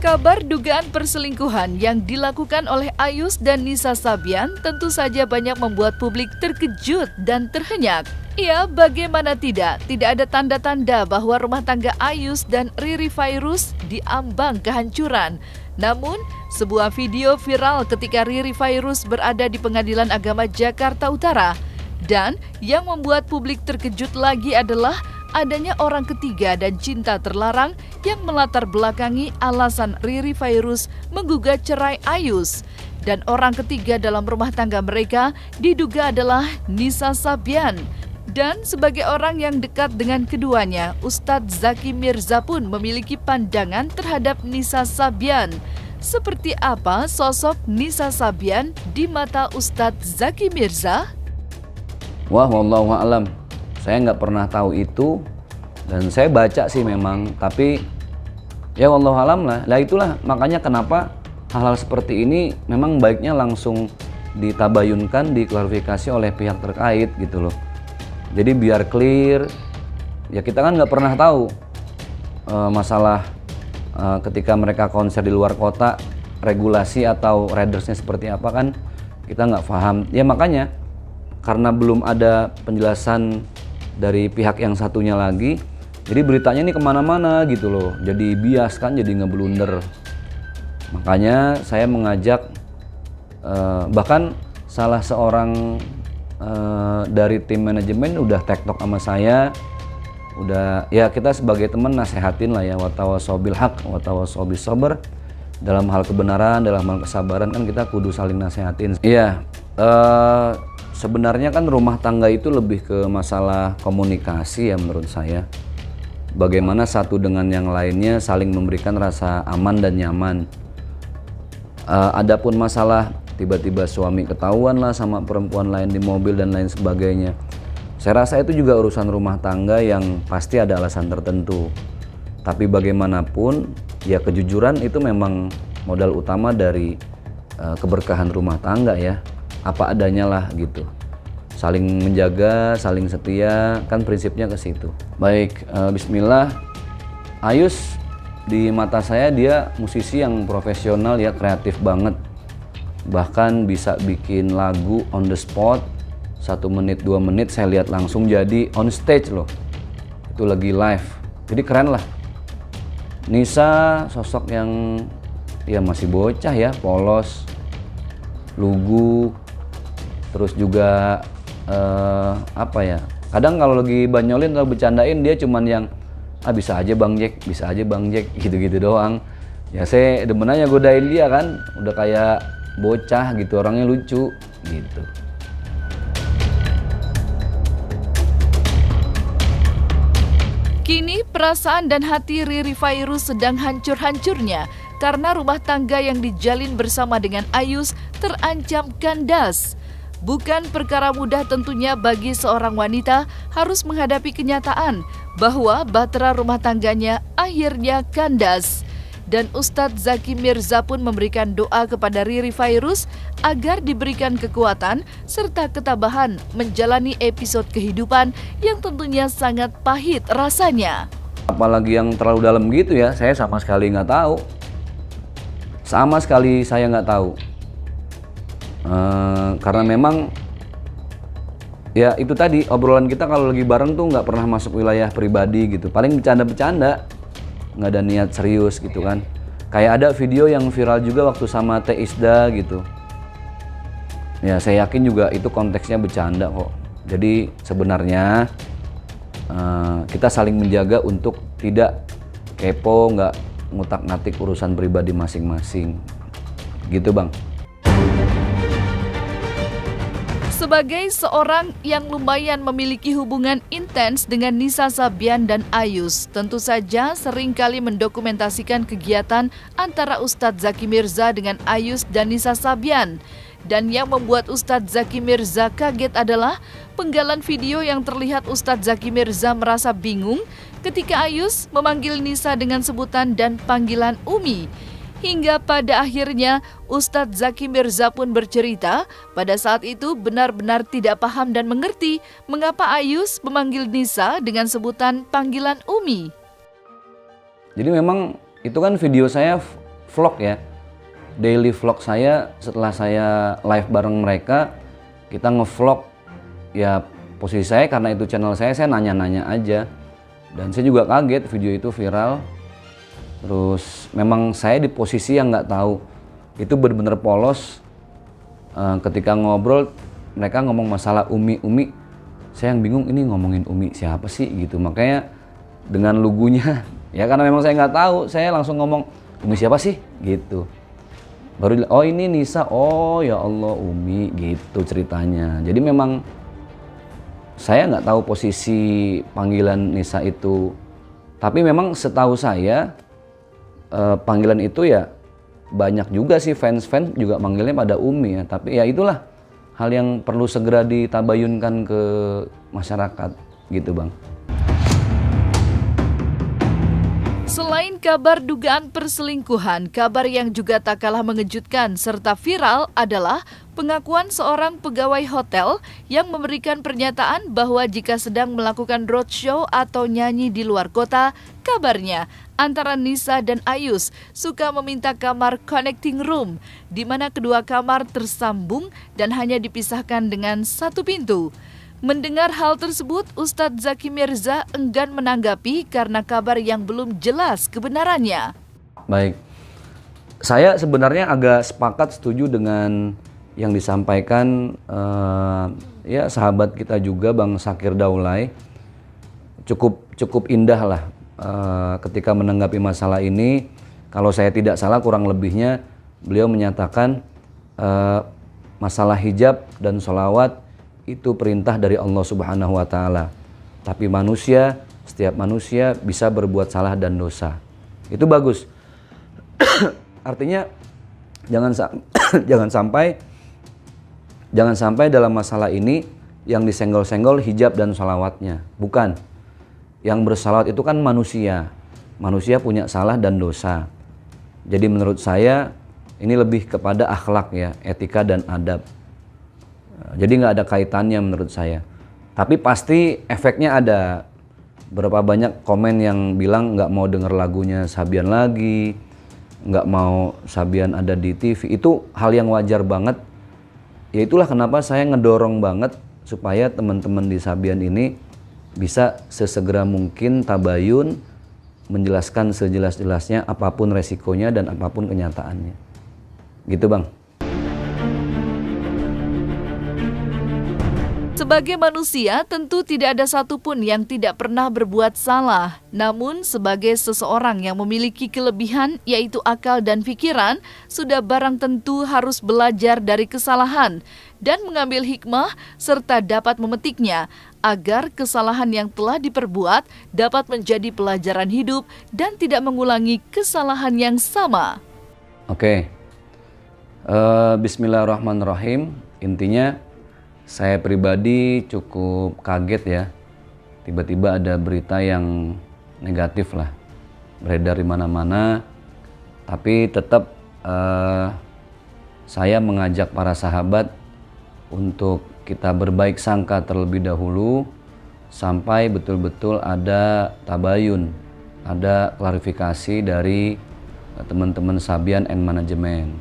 Kabar dugaan perselingkuhan yang dilakukan oleh Ayus dan Nisa Sabian tentu saja banyak membuat publik terkejut dan terhenyak. Ya, bagaimana tidak ada tanda-tanda bahwa rumah tangga Ayus dan Riri Fairuz diambang kehancuran. Namun, sebuah video viral ketika Riri Fairuz berada di Pengadilan Agama Jakarta Utara. Dan yang membuat publik terkejut lagi adalah adanya orang ketiga dan cinta terlarang yang melatar belakangi alasan Riri Fairuz menggugat cerai Ayus. Dan orang ketiga dalam rumah tangga mereka diduga adalah Nisa Sabian. Dan sebagai orang yang dekat dengan keduanya, Ustadz Zaki Mirza pun memiliki pandangan terhadap Nisa Sabian. Seperti apa sosok Nisa Sabian di mata Ustadz Zaki Mirza? Wah, wallahu a'lam. Saya nggak pernah tahu itu, dan saya baca sih memang, tapi ya wallahu a'lam lah. Lah itulah makanya kenapa hal-hal seperti ini memang baiknya langsung ditabayunkan, diklarifikasi oleh pihak terkait gitu loh. Jadi biar clear, ya kita kan nggak pernah tahu masalah ketika mereka konser di luar kota, regulasi atau ridersnya seperti apa kan kita nggak paham. Ya makanya karena belum ada penjelasan dari pihak yang satunya lagi, jadi beritanya ini kemana-mana gitu loh, jadi bias kan, jadi ngeblunder. Makanya saya mengajak bahkan salah seorang dari tim manajemen udah tektok sama saya, udah ya kita sebagai teman nasehatin lah ya, watawasobil haq watawasobil sabar, dalam hal kebenaran, dalam hal kesabaran kan kita kudu saling nasehatin. Iya, sebenarnya kan rumah tangga itu lebih ke masalah komunikasi ya menurut saya. Bagaimana satu dengan yang lainnya saling memberikan rasa aman dan nyaman. Adapun masalah tiba-tiba suami ketahuan lah sama perempuan lain di mobil dan lain sebagainya, saya rasa itu juga urusan rumah tangga yang pasti ada alasan tertentu. Tapi bagaimanapun ya kejujuran itu memang modal utama dari keberkahan rumah tangga ya. Apa adanya lah gitu, saling menjaga, saling setia, kan prinsipnya ke situ. Baik, bismillah. Ayus di mata saya dia musisi yang profesional ya, kreatif banget, bahkan bisa bikin lagu on the spot, 1 menit 2 menit saya lihat langsung jadi on stage loh, itu lagi live, jadi keren lah. Nisa sosok yang ya masih bocah ya, polos, lugu, terus juga apa ya, kadang kalau lagi banyolin atau bercandain dia cuman yang bisa aja Bang Jack, bisa aja Bang Jack, gitu-gitu doang. Ya saya demen aja godain dia kan, udah kayak bocah gitu, orangnya lucu gitu. Kini perasaan dan hati Riri Fairuz sedang hancur-hancurnya karena rumah tangga yang dijalin bersama dengan Ayus terancam kandas. Bukan perkara mudah tentunya bagi seorang wanita harus menghadapi kenyataan bahwa bahtera rumah tangganya akhirnya kandas. Dan Ustadz Zaki Mirza pun memberikan doa kepada Riri Fairuz agar diberikan kekuatan serta ketabahan menjalani episode kehidupan yang tentunya sangat pahit rasanya. Apalagi yang terlalu dalam gitu ya, saya sama sekali nggak tahu. Sama sekali saya nggak tahu. Karena memang ya itu tadi, obrolan kita kalau lagi bareng tuh nggak pernah masuk wilayah pribadi gitu, paling bercanda-bercanda, nggak ada niat serius gitu kan. Kayak ada video yang viral juga waktu sama Teh Isda gitu ya, saya yakin juga itu konteksnya bercanda kok. Jadi sebenarnya kita saling menjaga untuk tidak kepo, nggak ngutak-ngatik urusan pribadi masing-masing gitu Bang. Sebagai seorang yang lumayan memiliki hubungan intens dengan Nisa Sabian dan Ayus, tentu saja seringkali mendokumentasikan kegiatan antara Ustadz Zaki Mirza dengan Ayus dan Nisa Sabian. Dan yang membuat Ustadz Zaki Mirza kaget adalah penggalan video yang terlihat Ustadz Zaki Mirza merasa bingung ketika Ayus memanggil Nisa dengan sebutan dan panggilan Umi. Hingga pada akhirnya Ustadz Zaki Mirza pun bercerita pada saat itu benar-benar tidak paham dan mengerti mengapa Ayus memanggil Nisa dengan sebutan panggilan Umi. Jadi memang itu kan video saya vlog ya, daily vlog saya setelah saya live bareng mereka, kita ngevlog ya posisi saya karena itu channel saya nanya-nanya aja. Dan saya juga kaget video itu viral. Terus memang saya di posisi yang nggak tahu, itu benar-benar polos. Ketika ngobrol mereka ngomong masalah Umi, saya yang bingung ini ngomongin Umi siapa sih gitu. Makanya dengan lugunya ya karena memang saya nggak tahu, saya langsung ngomong Umi siapa sih gitu. Baru oh ini Nisa, oh ya Allah Umi gitu ceritanya. Jadi memang saya nggak tahu posisi panggilan Nisa itu, tapi memang setahu saya panggilan itu ya banyak juga sih fans juga manggilnya pada Umi ya. Tapi ya itulah hal yang perlu segera ditabayunkan ke masyarakat gitu Bang. Selain kabar dugaan perselingkuhan, kabar yang juga tak kalah mengejutkan serta viral adalah pengakuan seorang pegawai hotel yang memberikan pernyataan bahwa jika sedang melakukan roadshow atau nyanyi di luar kota, kabarnya antara Nisa dan Ayus suka meminta kamar connecting room, di mana kedua kamar tersambung dan hanya dipisahkan dengan satu pintu. Mendengar hal tersebut, Ustadz Zaki Mirza enggan menanggapi karena kabar yang belum jelas kebenarannya. Baik, saya sebenarnya agak sepakat setuju dengan yang disampaikan ya sahabat kita juga Bang Syakir Daulay. Cukup indah lah ketika menanggapi masalah ini. Kalau saya tidak salah kurang lebihnya beliau menyatakan masalah hijab dan sholawat itu perintah dari Allah Subhanahu wa Ta'ala. Tapi setiap manusia bisa berbuat salah dan dosa. Itu bagus. Artinya jangan sampai dalam masalah ini yang disenggol-senggol hijab dan sholawatnya. Bukan. Yang bersalawat itu kan manusia. Manusia punya salah dan dosa. Jadi menurut saya ini lebih kepada akhlak ya, etika dan adab. Jadi nggak ada kaitannya menurut saya. Tapi pasti efeknya ada. Berapa banyak komen yang bilang nggak mau denger lagunya Sabian lagi, nggak mau Sabian ada di TV. Itu hal yang wajar banget. Ya itulah kenapa saya ngedorong banget supaya teman-teman di Sabian ini bisa sesegera mungkin tabayun, menjelaskan sejelas-jelasnya apapun resikonya dan apapun kenyataannya. Gitu Bang. Sebagai manusia, tentu tidak ada satupun yang tidak pernah berbuat salah. Namun, sebagai seseorang yang memiliki kelebihan, yaitu akal dan pikiran, sudah barang tentu harus belajar dari kesalahan dan mengambil hikmah serta dapat memetiknya, agar kesalahan yang telah diperbuat dapat menjadi pelajaran hidup dan tidak mengulangi kesalahan yang sama. Oke, Bismillahirrahmanirrahim. Intinya, saya pribadi cukup kaget ya, tiba-tiba ada berita yang negatif lah, beredar di mana-mana. Tapi tetap saya mengajak para sahabat untuk kita berbaik sangka terlebih dahulu, sampai betul-betul ada tabayun, ada klarifikasi dari teman-teman Sabian and Management.